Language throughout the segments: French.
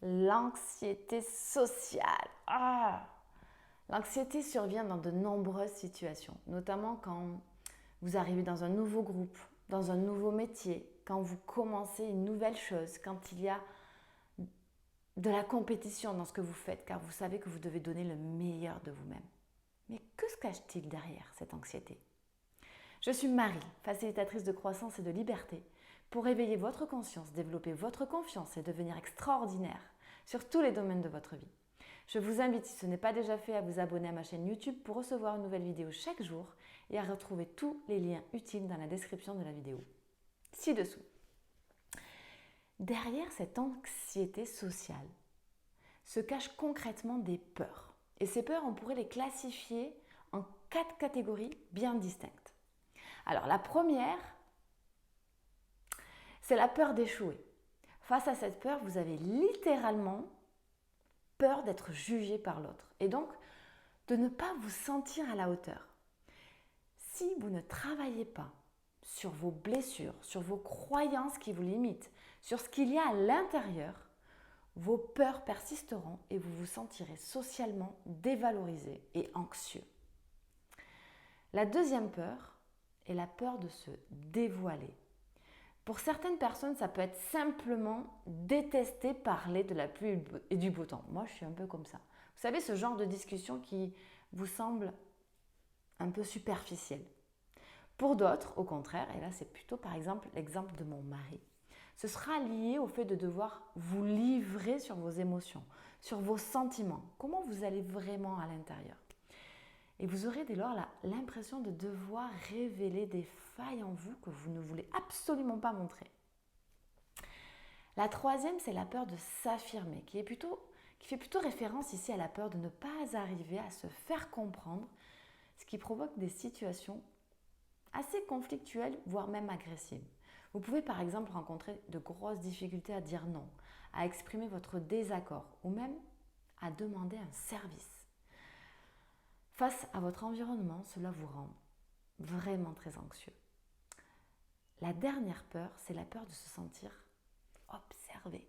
L'anxiété sociale. L'anxiété survient dans de nombreuses situations, notamment quand vous arrivez dans un nouveau groupe, dans un nouveau métier, quand vous commencez une nouvelle chose, quand il y a de la compétition dans ce que vous faites, car vous savez que vous devez donner le meilleur de vous-même. Mais que se cache-t-il derrière cette anxiété ? Je suis Marie, facilitatrice de croissance et de liberté, pour éveiller votre conscience, développer votre confiance et devenir extraordinaire sur tous les domaines de votre vie. Je vous invite, si ce n'est pas déjà fait, à vous abonner à ma chaîne YouTube pour recevoir une nouvelle vidéo chaque jour et à retrouver tous les liens utiles dans la description de la vidéo, ci-dessous. Derrière cette anxiété sociale se cachent concrètement des peurs. Et ces peurs, on pourrait les classifier en 4 catégories bien distinctes. Alors la première, c'est la peur d'échouer. Face à cette peur, vous avez littéralement peur d'être jugé par l'autre et donc de ne pas vous sentir à la hauteur. Si vous ne travaillez pas sur vos blessures, sur vos croyances qui vous limitent, sur ce qu'il y a à l'intérieur, vos peurs persisteront et vous vous sentirez socialement dévalorisé et anxieux. La deuxième peur est la peur de se dévoiler. Pour certaines personnes, ça peut être simplement détester parler de la pluie et du beau temps. Moi, je suis un peu comme ça. Vous savez, ce genre de discussion qui vous semble un peu superficielle. Pour d'autres, au contraire, et là c'est plutôt par exemple l'exemple de mon mari, ce sera lié au fait de devoir vous livrer sur vos émotions, sur vos sentiments, comment vous allez vraiment à l'intérieur. Et vous aurez dès lors l'impression de devoir révéler des failles en vous que vous ne voulez absolument pas montrer. La troisième, c'est la peur de s'affirmer, qui fait plutôt référence ici à la peur de ne pas arriver à se faire comprendre, ce qui provoque des situations assez conflictuelles, voire même agressives. Vous pouvez par exemple rencontrer de grosses difficultés à dire non, à exprimer votre désaccord ou même à demander un service. Face à votre environnement, cela vous rend vraiment très anxieux. La dernière peur, c'est la peur de se sentir observé.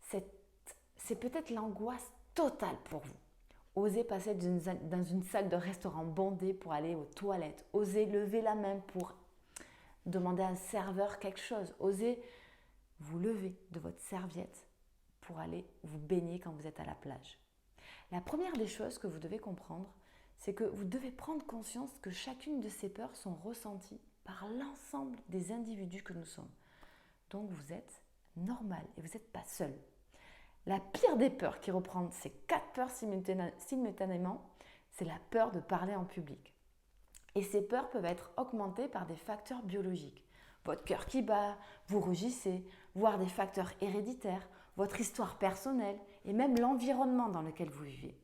C'est peut-être l'angoisse totale pour vous. Osez passer dans une salle de restaurant bondée pour aller aux toilettes. Osez lever la main pour demander à un serveur quelque chose. Osez vous lever de votre serviette pour aller vous baigner quand vous êtes à la plage. La première des choses que vous devez comprendre, c'est que vous devez prendre conscience que chacune de ces peurs sont ressenties par l'ensemble des individus que nous sommes. Donc vous êtes normal et vous n'êtes pas seul. La pire des peurs qui reprend ces 4 peurs simultanément, c'est la peur de parler en public. Et ces peurs peuvent être augmentées par des facteurs biologiques. Votre cœur qui bat, vous rougissez, voire des facteurs héréditaires, votre histoire personnelle et même l'environnement dans lequel vous vivez.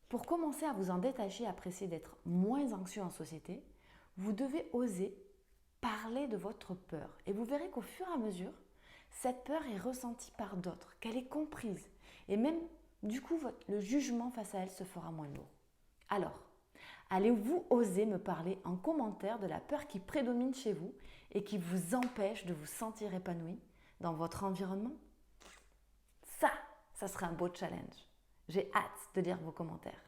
Pour commencer à vous en détacher et apprécier d'être moins anxieux en société, vous devez oser parler de votre peur. Et vous verrez qu'au fur et à mesure, cette peur est ressentie par d'autres, qu'elle est comprise. Et même, du coup, le jugement face à elle se fera moins lourd. Alors, allez-vous oser me parler en commentaire de la peur qui prédomine chez vous et qui vous empêche de vous sentir épanoui dans votre environnement ? Ça sera un beau challenge. J'ai hâte de lire vos commentaires.